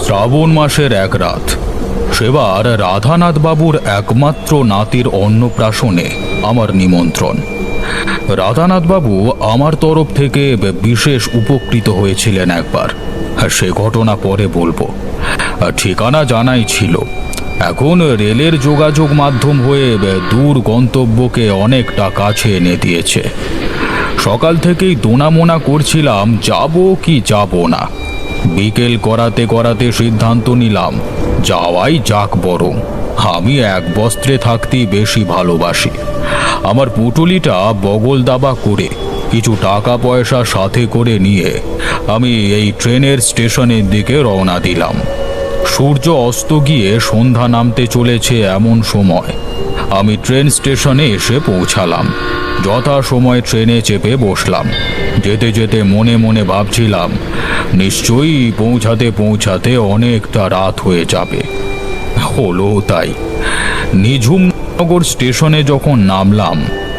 শ্রাবণ মাসের এক রাত, সেবার রাধানাথ বাবুর একমাত্র নাতির অন্নপ্রাশনে আমার নিমন্ত্রণ। রাধানাথ বাবু আমার তরফ থেকে বিশেষ উপকৃত হয়েছিলেন একবার, সে ঘটনা পরে বলবো। ঠিকানা জানাই ছিল। এখন রেলের যোগাযোগ মাধ্যম হয়ে দূর গন্তব্যকে অনেকটা কাছে এনে দিয়েছে। সকাল থেকেই দোনামোনা করছিলাম যাব কি যাব না। বিকেল করাতে করাতে সিদ্ধান্ত নিলাম যাওয়াই যাক বরং। আমি এক বস্ত্রে থাকতেই বেশি ভালোবাসি। আমার পুটুলিটা বগল দাবা করে কিছু টাকা পয়সা সাথে করে নিয়ে আমি এই ট্রেনের স্টেশনের দিকে রওনা দিলাম। সূর্য অস্ত গিয়ে সন্ধ্যা নামতে চলেছে এমন সময় আমি ট্রেন স্টেশনে এসে পৌঁছালাম। যথা সময় ট্রেনে চেপে বসলাম। যেতে যেতে মনে মনে ভাবছিলাম নিশ্চয়ই পৌঁছাতে পৌঁছাতে অনেকটা রাত হয়ে যাবে। হলো তাই। নিঝুমনগর স্টেশনে যখন নামলাম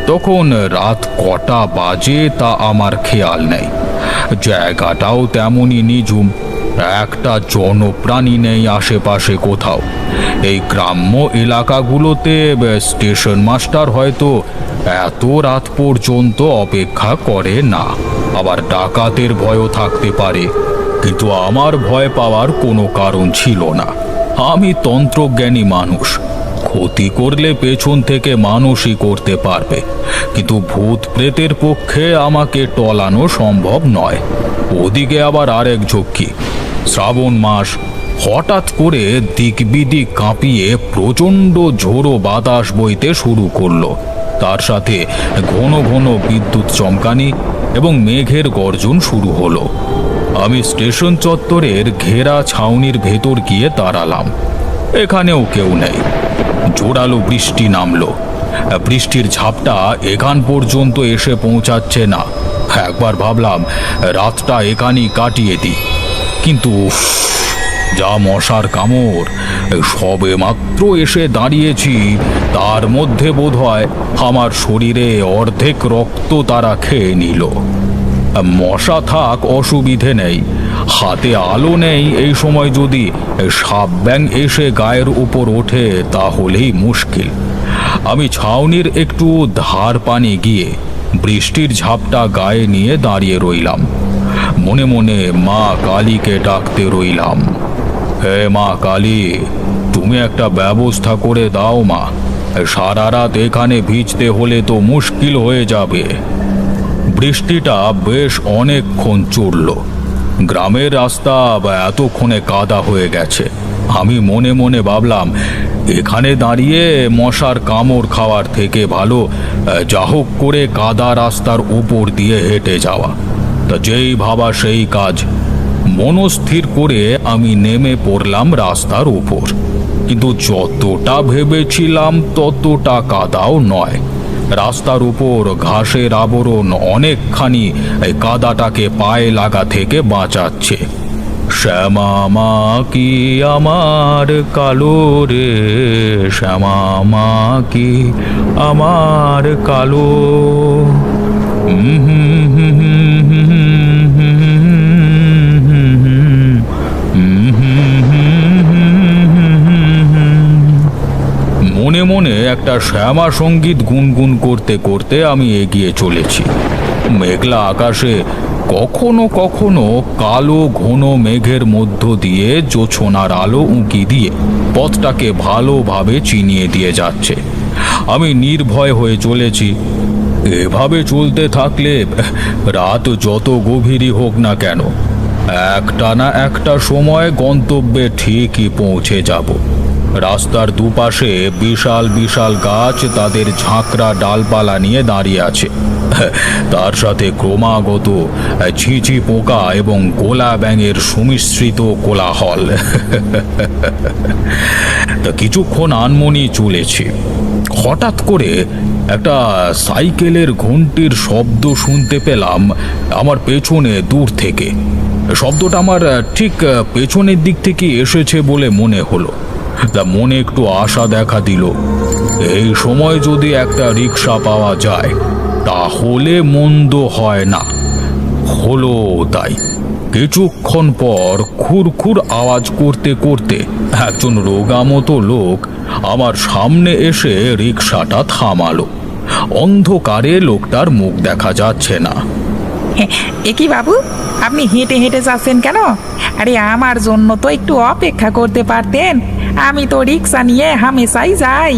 তখন রাত কটা বাজে তা আমার খেয়াল নেই। জায়গাটাও তেমনই নিঝুম, একটা জনপ্রাণী নেই আশেপাশে কোথাও। এই গ্রাম্য এলাকাগুলোতে স্টেশন মাস্টার হয়তো এত রাত পর্যন্ত অপেক্ষা করে না। আবার ডাকাতের ভয়ও থাকতে পারে, কিন্তু আমার ভয় পাওয়ার কোনো কারণ ছিল না। আমি তন্ত্রজ্ঞানী মানুষ। ক্ষতি করলে পেছন থেকে মানুষই করতে পারবে, কিন্তু ভূত প্রেতের পক্ষে আমাকে টলানো সম্ভব নয়। ওদিকে আবার আরেক ঝক্কি। শ্রাবণ মাস, হঠাৎ করে দিক বিদিক কাঁপিয়ে প্রচণ্ড ঝোড়ো বাতাস বইতে শুরু করলো। তার সাথে ঘন ঘন বিদ্যুৎ চমকানি এবং মেঘের গর্জন শুরু হলো। আমি স্টেশন চত্বরের ঘেরা ছাউনির ভেতর গিয়ে দাঁড়ালাম। এখানেও কেউ নেই। জোরালো বৃষ্টি নামলো। বৃষ্টির ঝাপটা এখান পর্যন্ত এসে পৌঁছাচ্ছে না। একবার ভাবলাম রাতটা এখানেই কাটিয়ে দিই, কিন্তু যা মশার কামড়! সবে মাত্র এসে দাঁড়িয়েছি, তার মধ্যে বোধহয় আমার শরীরে অর্ধেক রক্ত তারা খেয়ে নিল। মশা থাক, অসুবিধে নেই, হাতে আলো নেই। এই সময় যদি সাপ ব্যাঙ এসে গায়ের উপর ওঠে তাহলেই মুশকিল। আমি ছাউনির একটু ধার পানি গিয়ে বৃষ্টির ঝাপটা গায়ে নিয়ে দাঁড়িয়ে রইলাম। মনে মনে মা কালীকে ডাকতে রইলাম। হে মা কালী, তুমি একটা ব্যবস্থা করে দাও মা। সারা রাত এখানে ভিজতে হলে তো মুশকিল হয়ে যাবে। বৃষ্টিটা বেশ অনেকক্ষণ চড়ল। গ্রামের রাস্তা এতক্ষণে কাদা হয়ে গেছে। আমি মনে মনে ভাবলাম এখানে দাঁড়িয়ে মশার কামড় খাওয়ার থেকে ভালো যা হোক করে কাদা রাস্তার উপর দিয়ে হেঁটে যাওয়া। তা যেই ভাবা সেই কাজ। মনস্থির করে আমি নেমে পড়লাম রাস্তার উপর। কিন্তু যতটা ভেবেছিলাম ততটা কাদাও নয়। রাস্তার উপর ঘাসের আবরণ অনেকখানি কাদাটাকে পায়ে লাগা থেকে বাঁচাচ্ছে। শ্যামা মা কি আমার কালো রে, শ্যামা মা কি আমার কালো। মনে মনে একটা শ্যামা সঙ্গীত গুনগুন করতে করতে আমি এগিয়ে চলেছি। মেঘলা আকাশে কখনো কখনো কালো ঘন মেঘের মধ্য দিয়ে জোছনার আলো উঁকি দিয়ে পথটাকে ভালোভাবে চিনিয়ে দিয়ে যাচ্ছে। আমি নির্ভয় হয়ে চলেছি। এভাবে চলতে থাকলে রাত যত গভীরই হোক না কেন, একটা না একটা সময় গন্তব্যে ঠিকই পৌঁছে যাব। রাস্তার দুপাশে বিশাল বিশাল গাছ তাদের ঝাঁকড়া ডালপালা নিয়ে দাঁড়িয়ে আছে। তার সাথে ক্রমাগত ঝিঝি পোকা এবং গোলা ব্যাঙের সুমিশ্রিত কোলাহল। তা কিছুক্ষণ আনমনি চলেছি। হঠাৎ করে একটা সাইকেলের ঘন্টির শব্দ শুনতে পেলাম আমার পেছনে দূর থেকে। শব্দটা আমার ঠিক পেছনের দিক থেকে এসেছে বলে মনে হলো। তা মনে একটু আশা দেখা দিল। এই সময় যদি একটা রিক্সা পাওয়া যায় তাহলে মন্দ হয় না। হলো তাই। কিছুক্ষণ পর খুরখুর আওয়াজ করতে করতে একজন রোগামতো লোক আমার সামনে এসে রিকশাটা থামালো। অন্ধকারে লোকটার মুখ দেখা যাচ্ছে না। এ কি বাবু, আপনি হেঁটে হেঁটে যাচ্ছেন কেন? আরে আমার জন্য তো একটু অপেক্ষা করতে পারতেন, আমি তো রিক্সা নিয়ে হামেশাই যাই।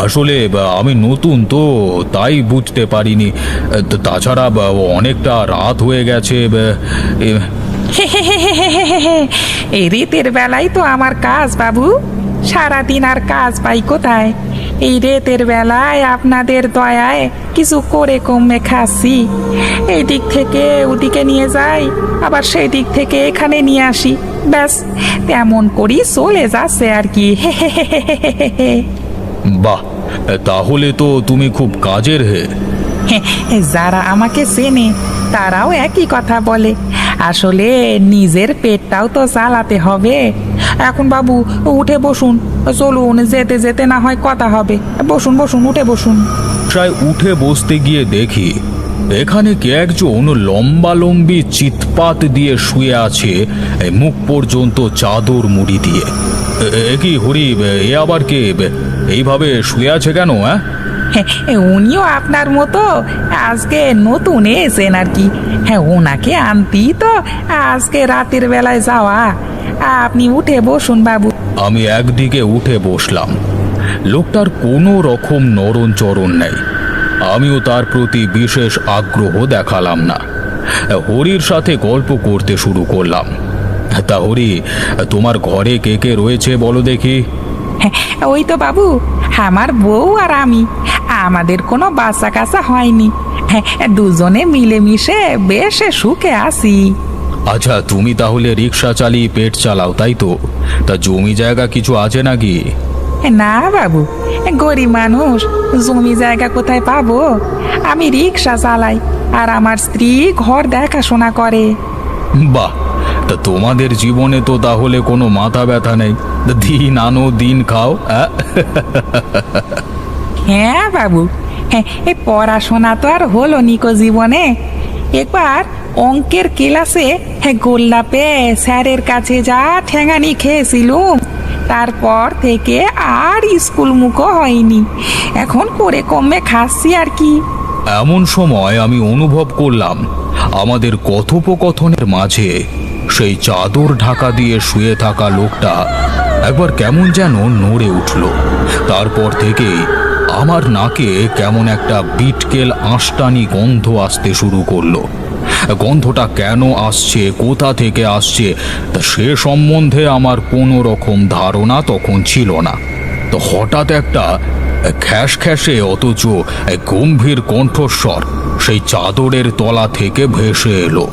আসলে আমি নতুন তো, তাই বুঝতে পারিনি। তাছাড়া অনেকটা রাত হয়ে গেছে। এই রেতের বেলায় তো আমার কাজ বাবু, সারাদিন আর কাজ পাই কোথায়? এই রেতের বেলায় আপনাদের দয়ায় কিছু করে কমে খাচ্ছি। এই দিক থেকে ওদিকে নিয়ে যাই, আবার সেই দিক থেকে এখানে নিয়ে আসি, ব্যাস তেমন করি চলে যাচ্ছে আর কি। বাহ, তাহলে তো তুমি খুব কাজের হে। যারা আমাকে চেনে তারাও একই কথা বলে। আসলে নিজের পেটটাও তো চালাতে হবে। এখন বাবু উঠে বসুন, চলুন, যেতে যেতে না হয় কথা হবে। বসুন বসুন, উঠে বসুন। প্রায় উঠে বসতে গিয়ে দেখি এখানে কে একজন লম্বালম্বি চিৎপাত দিয়ে শুয়ে আছে, মুখ পর্যন্ত চাদর মুড়ি দিয়ে। এ কি হরি, এ আবার কে? এইভাবে শুয়ে আছে কেন? উনিও আপনার মতো আজকে নতুন এসেন আর কি। হ্যাঁ, ওনাকে আনতেই তো আজকে রাতের বেলায় যাওয়া। আপনি উঠে বসুন বাবু। আমি একদিকে উঠে বসলাম। লোকটার কোনো রকম নড়নচড়ন নেই। আমিও তার প্রতি বিশেষ আগ্রহ দেখালাম না। হরির সাথে গল্প করতে শুরু করলাম। তা হরি, তোমার ঘরে কে কে রয়েছে বলো দেখি? ওই তো বাবু, আমার বউ আর আমি। আমাদের কোনো বাচ্চা কাচ্চা হয়নি। দুজনে মিলেমিশে বেশ সুখে আছি। আচ্ছা, তুমি তাহলে রিক্সা চালিয়ে পেট চালাও, তাই তো? তা জমি জায়গা কিছু আছে নাকি? না বাবু, গরিব মানুষ, জমি জায়গা কোথায় পাবো? আমি রিক্সা চালাই আর আমার স্ত্রী ঘর দেখাশোনা করে। বাহ, তা তোমাদের জীবনে তো তাহলে কোনো মাথা ব্যথা নেই। দিন আনো দিন খাও। হ্যাঁ বাবু, হ্যাঁ, এই পড়াশোনা তো আর হলো নিকো জীবনে। একবার অঙ্কের ক্লাসে গোল্লাপে স্যারের কাছে যা ঠ্যাঙানি খেয়েছিলুম, তারপর থেকে আর স্কুল মুখও হয়নি। এখন করে কমে খাচ্ছি আর কি। এমন সময় আমি অনুভব করলাম আমাদের কথোপকথনের মাঝে সেই চাদর ঢাকা দিয়ে শুয়ে থাকা লোকটা একবার কেমন যেন নড়ে উঠল। তারপর থেকেই আমার নাকে কেমন একটা বিটকেল আঁশটানি গন্ধ আসতে শুরু করলো। গন্ধটা কেন আসছে, কোথা থেকে আসছে, তা সে সম্বন্ধে আমার কোনো রকম ধারণা তখন ছিল না। তো হঠাৎ একটা খ্যাস খ্যাসে অথচ গম্ভীর কণ্ঠস্বর সেই চাদরের তলা থেকে ভেসে এলো।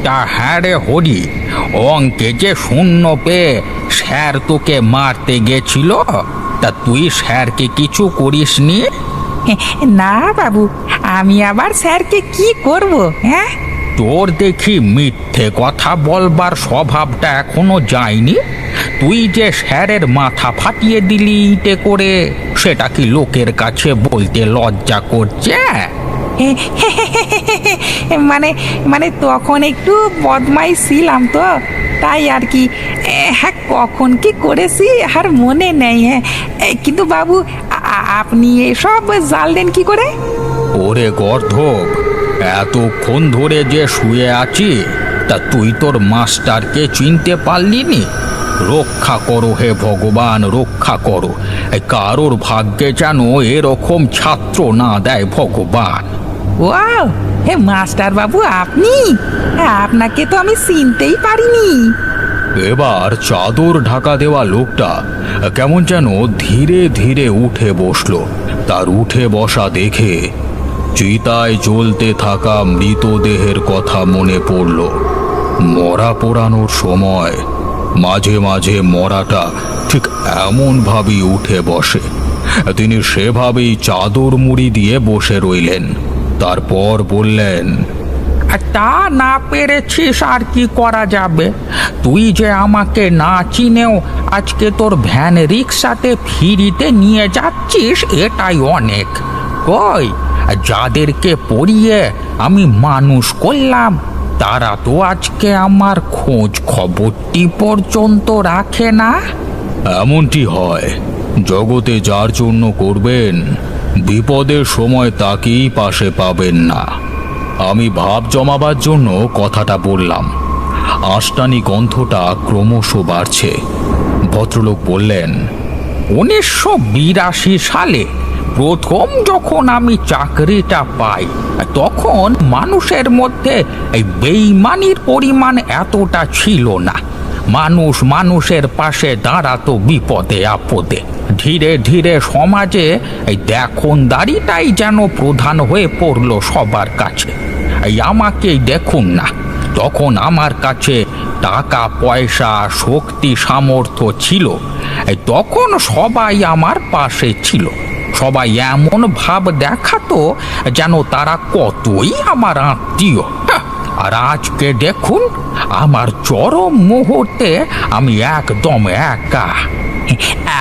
তা হ্যাঁ রে হরি, অঙ্কে যে শূন্য পেয়ে স্যার তোকে মারতে গেছিল, তা তুই স্যারকে কিছু করিসনি? না বাবু, আমি আবার স্যারকে কি করব? হ্যাঁ, তোর দেখি মিথ্যে কথা বলবার স্বভাবটা এখনো যায়নি। তুই যে স্যারের মাথা ফাটিয়ে দিলি ইটে করে, সেটা কি লোকের কাছে বলতে লজ্জা করছে? মানে মানে তখন একটু বদমাই ছিলাম তো, তাই আর কি। হ্যাঁ, কখন কি করেছি আর মনে নেই। হ্যাঁ, কিন্তু বাবু আপনি এসব জানলেন কি করে? ওরে গর্ধব, এতক্ষণ ধরে যে শুয়ে আছি, তা তুই তোর মাস্টারকে চিনতে পারলি নি? রক্ষা করো হে ভগবান, রক্ষা করো। কারোর ভাগ্যে যেন এরকম ছাত্র না দেয় ভগবান। ওয়াও, হে মাস্টার বাবু আপনি! আপনাকে তো আমি চিনতেই পারিনি। এবার চাদর ঢাকা দেওয়া লোকটা কেমন যেন ধীরে ধীরে উঠে বসলো। তার উঠে বসা দেখে চিতায় জ্বলতে থাকা মৃতদেহের কথা মনে পড়ল। মরা পোড়ানোর সময় মাঝে মাঝে মরাটা ঠিক এমনভাবেই উঠে বসে। তিনি সেভাবেই চাদর মুড়ি দিয়ে বসে রইলেন। তারপর বললেন, আর তা না পেরেছিস আর কি করা যাবে? তুই যে আমাকে না চিনেও আজকে তোর ভ্যান রিক্সাতে ফিরিতে নিয়ে যাচ্ছিস, এটাই অনেক। কই, যাদেরকে পড়িয়ে আমি মানুষ করলাম, তারা তো আজকে আমার খোঁজ খবরটি পর্যন্ত রাখে না। এমনটি হয়, জগতে যার জন্য করবেন বিপদের সময় তাকেই পাশে পাবেন না। আমি ভাব জমাবার জন্য কথাটা বললাম। আষ্টানি গন্ধটা ক্রমশ বাড়ছে। ভদ্রলোক বললেন, 1982 সালে প্রথম যখন আমি চাকরিটা পাই, তখন মানুষের মধ্যে এই বেইমানির পরিমাণ এতটা ছিল না। মানুষ মানুষের পাশে দাঁড়াতো বিপদে আপদে। ধীরে ধীরে সমাজে এই দেখনদারিটাই যেন প্রধান হয়ে পড়লো সবার কাছে। এই আমাকেই দেখুন না, তখন আমার কাছে টাকা পয়সা শক্তি সামর্থ্য ছিল, তখন সবাই আমার পাশে ছিল। সবাই এমন ভাব দেখাতো যেন তারা কতই আমার আত্মীয়। আর আজকে দেখুন, আমার চরম মুহূর্তে আমি একদম একা।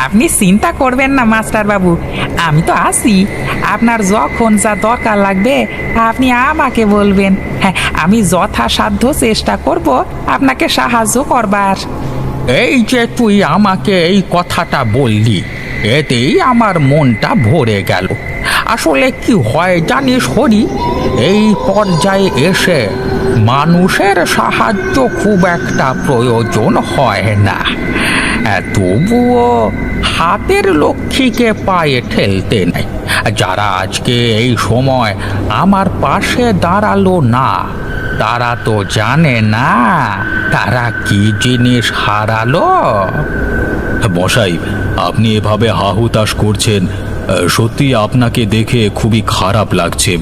আপনি চিন্তা করবেন না মাস্টার বাবু, আমি তো আছি। আপনার যখন যা দরকার লাগবে আপনি আমাকে বলবেন। হ্যাঁ, আমি যথাসাধ্য চেষ্টা করব আপনাকে সাহায্য করবার। এই যে তুই আমাকে এই কথাটা বললি, এতেই আমার মনটা ভরে গেল। আসলে কি হয় জানিস হরি, এই পর্যায়ে এসে মানুষের সাহায্য খুব একটা প্রয়োজন হয় না। তবুও হাতের লক্ষ্মীকে পায়ে ঠেলতে নেই। যারা আজকে এই সময় আমার পাশে দাঁড়ালো না, তারা তো জানে না তারা কি জিনিস হারালো। মশাই, আপনি এভাবে হাহুতাশ করছেন, সত্যি আপনাকে দেখে খুবই খারাপ লাগছে।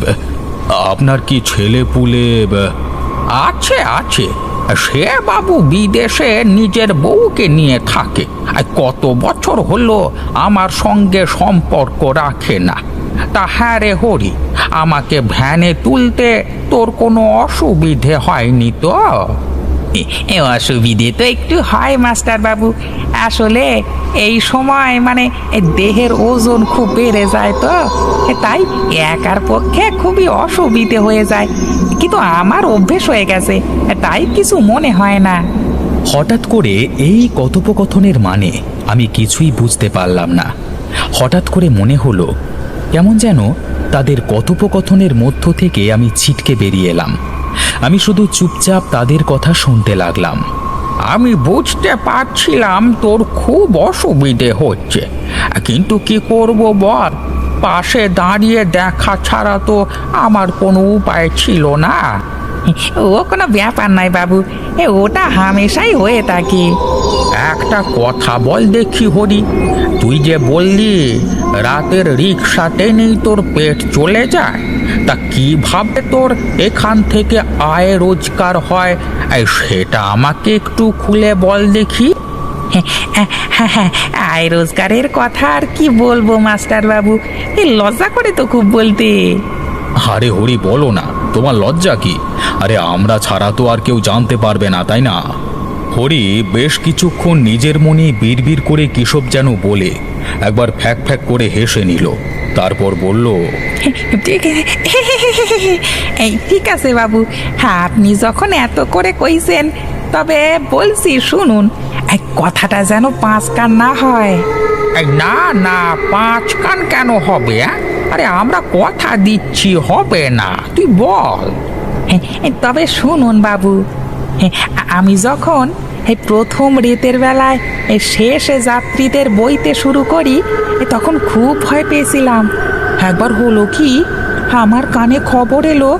আপনার কি ছেলে পুলে? আছে আছে, সে বাবু বিদেশে নিজের বউকে নিয়ে থাকে। আর কত বছর হলো আমার সঙ্গে সম্পর্ক রাখে না। তা হ্যাঁ রে হরি, আমাকে ভ্যানে তুলতে তোর কোনো অসুবিধে হয়নি তো? অসুবিধে তো একটু হয় মাস্টার বাবু। আসলে এই সময় মানে দেহের ওজন খুব বেড়ে যায়, তো তাই একার পক্ষে খুবই অসুবিধে হয়ে যায়। কিন্তু আমার অভ্যেস হয়ে গেছে, তাই কিছু মনে হয় না। হঠাৎ করে এই কথোপকথনের মানে আমি কিছুই বুঝতে পারলাম না। হঠাৎ করে মনে হলো কেমন যেন তাদের কথোপকথনের মধ্য থেকে আমি ছিটকে বেরিয়ে এলাম। আমি শুধু চুপচাপ তাদের কথা শুনতে লাগলাম। আমি বুঝতে পারছিলাম তোর খুব অসুবিধে হচ্ছে, কিন্তু কি করব বল? পাশে দাঁড়িয়ে দেখা ছাড়া তো আমার কোনো উপায় ছিল না। ও কোনো ব্যাপার নয় বাবু, ওটা হামেশাই হয়ে থাকে। একটা কথা বল দেখি হরি, তুই যে বললি রাতের রিক্সাতে নেই তোর পেট চলে যায়, তা কিভাবে তোর এখান থেকে আয় রোজগার হয় সেটা আমাকে একটু খুলে বল দেখি। আয় রোজগারের কথা আর কি বলবো মাস্টার বাবু, লজ্জা করে তো খুব বলতে। আরে হরি, বলো না, তোমার লজ্জা কি? আরে আমরা ছাড়া তো আর কেউ জানতে পারবে না, তাই না? হরি বেশ কিছুক্ষণ নিজের মনে বিড়বিড় করে কিসব যেন বলে একবার ফ্যাক ফ্যাক করে হেসে নিল। তারপর বলল, ঠিক আছে বাবু, আপনি যখন এত করে কইছেন তবে বলছি শুনুন। কথাটা যেন 5 কান না হয়। না না, 5 কান কেন হবে? আরে আমরা কথা দিচ্ছি হবে না, তুই বল। তবে শুনুন বাবু, আমি যখন প্রথম রাতের বেলায় শেষ যাত্রীদের বইতে শুরু করি, তখন খুব ভয় পেয়েছিলাম। একবার হলো কি, আমার কানে খবর এলো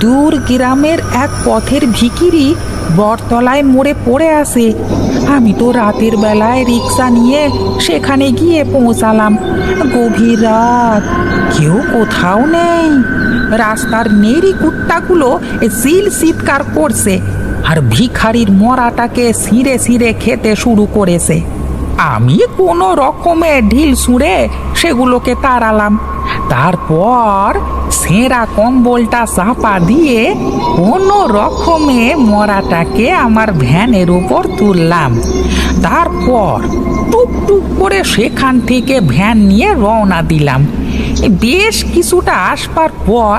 দূর গ্রামের এক পথের ভিখিরি বটতলায় মরে পড়ে আছে। আমি তো রাতের বেলায় রিক্সা নিয়ে সেখানে গিয়ে পৌঁছালাম। গভীর রাত, কেউ কোথাও নেই। রাস্তার নেড়ি কুত্তাগুলো চিৎকার করছে, আর ভিখারির মরাটাকে ছিঁড়ে ছিঁড়ে খেতে শুরু করেছে। আমি কোনো রকমে ঢিল ছুঁড়ে সেগুলোকে তাড়ালাম। তারপর ছেঁড়া কম্বলটা চাপা দিয়ে কোনো রকমে মরাটাকে আমার ভ্যানের উপর তুললাম। তারপর টুকটুক করে সেখান থেকে ভ্যান নিয়ে রওনা দিলাম। বেশ কিছুটা আসবার পর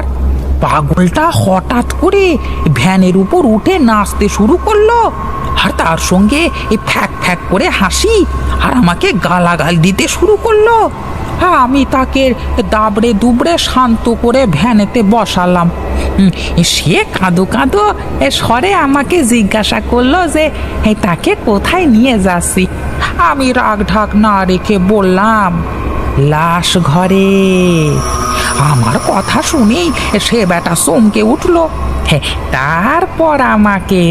পাগলটা হঠাৎ করে ভ্যানের উপর উঠে নাচতে শুরু করলো, আর তার সঙ্গে এই ফ্যাক ফ্যাক করে হাসি আর আমাকে গালাগাল দিতে শুরু করলো। আমি তাকে দাবড়ে দুবড়ে শান্ত করে ভ্যানেতে বসালাম। সে কাঁদো কাঁদো স্বরে আমাকে জিজ্ঞাসা করলো যে তাকে কোথায় নিয়ে যাচ্ছি। আমি রাগ ঢাক না রেখে বললাম, লাশ ঘরে। আমার কথা শুনেই সে বেটা চমকে উঠলো। তারপর আমাকে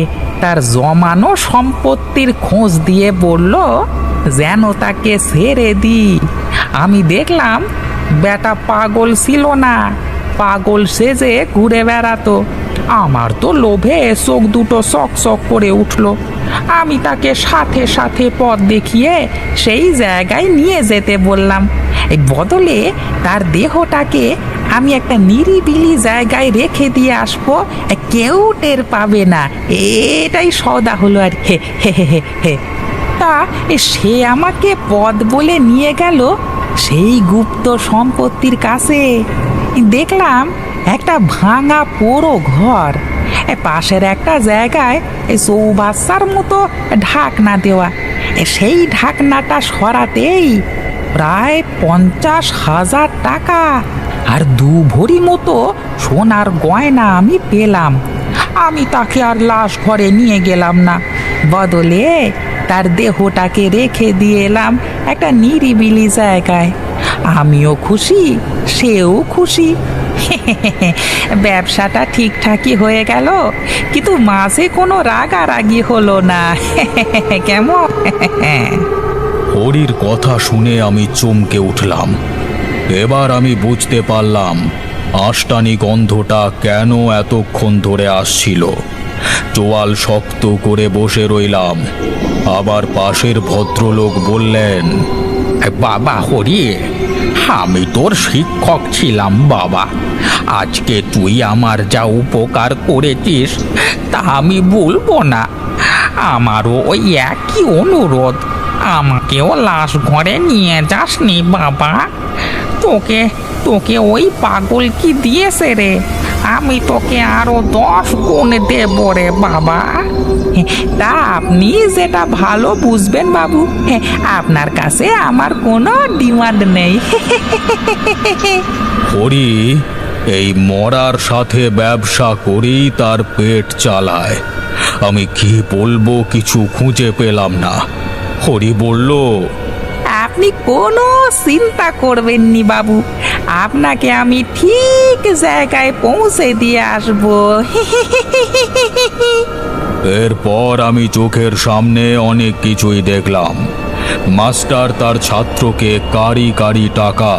তার জমানো সম্পত্তির খোঁজ দিয়ে বলল যেন তাকে ছেড়ে দিই। আমি দেখলাম বেটা পাগল ছিল না, পাগল সেজে ঘুরে বেড়াতো। আমার তো লোভে চোখ দুটো চকচক করে উঠলো। আমি তাকে সাথে সাথে পথ দেখিয়ে সেই জায়গায় নিয়ে যেতে বললাম। এই বদলে তার দেহটাকে আমি একটা নিরিবিলি জায়গায় রেখে দিয়ে আসবো, কেউ টের পাবে না। এটাই সওদা হলো আর হে হে হে হে। তা সে আমাকে পথ বলে নিয়ে গেল সেই গুপ্ত সম্পত্তির কাছে। দেখলাম একটা ভাঙা পোড়ো ঘর, পাশের একটা জায়গায় চৌবাচ্চার মতো ঢাকনা দেওয়া। সেই ঢাকনাটা সরাতেই প্রায় 50,000 টাকা আর 2 ভরি মতো সোনার গয়না আমি পেলাম। আমি তাকে আর লাশ ঘরে নিয়ে গেলাম না, বদলে তার দেহটাকে রেখে দিয়ে এলাম একটা নিরিবিলি জায়গায়। আমিও খুশি, সেও খুশি। ব্যবসাটা ঠিকঠাকই হয়ে গেল, কিন্তু মাঝে কোনো রাগারাগি হলো না। কেমন? হরির কথা শুনে আমি চমকে উঠলাম। এবার আমি বুঝতে পারলাম আষ্টানি গন্ধটা কেন এতক্ষণ ধরে আসছিল। চোয়াল শক্ত করে বসে রইলাম। আবার পাশের ভদ্রলোক বললেন, বাবা হরি, আমি তোর শিক্ষক ছিলাম বাবা। আজকে তুই আমার যা উপকার করেছিস তা আমি বলবো না। আমারও ওই একই অনুরোধ, আমাকেও লাশ ঘরে নিয়ে যাসনি বাবা। তোকে তোকে ওই পাগল কি দিয়েছে রে? আমি তোকে আরো 10 গুণ দেব রে বাবা। তা আপনি যেটা ভালো বুঝবেন বাবু, আপনার কাছে আমার কোনো ডিমান্ড নেই। হরি এই মরার সাথে ব্যবসা করেই তার পেট চালায়। আমি কি বলবো কিছু খুঁজে পেলাম না। হরি বলল, আপনি কোনো চিন্তা করবেন নি বাবু, আপনাকে আমি ঠিক জায়গায় পৌঁছে দিয়ে আসবো। এরপর আমি চোখের সামনে অনেক কিছুই দেখলাম। মাস্টার তার ছাত্রকে কারি কারি টাকা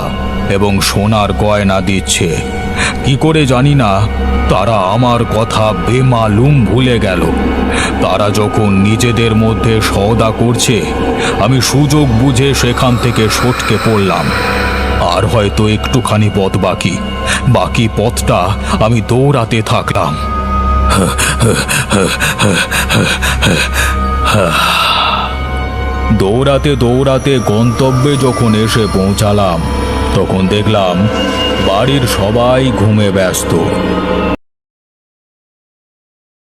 এবং সোনার গয়না দিচ্ছে। কি করে জানি না, তারা আমার কথা বেমালুম ভুলে গেল। তারা যখন নিজেদের মধ্যে সওদা করছে, আমি সুযোগ বুঝে সেখান থেকে সটকে পড়লাম। আর হয়তো একটুখানি পথ বাকি, বাকি পথটা আমি দৌড়াতে থাকলাম। দৌড়াতে দৌড়াতে গন্তব্যে যখন এসে পৌঁছালাম, তখন দেখলাম বাড়ির সবাই ঘুমে ব্যস্ত।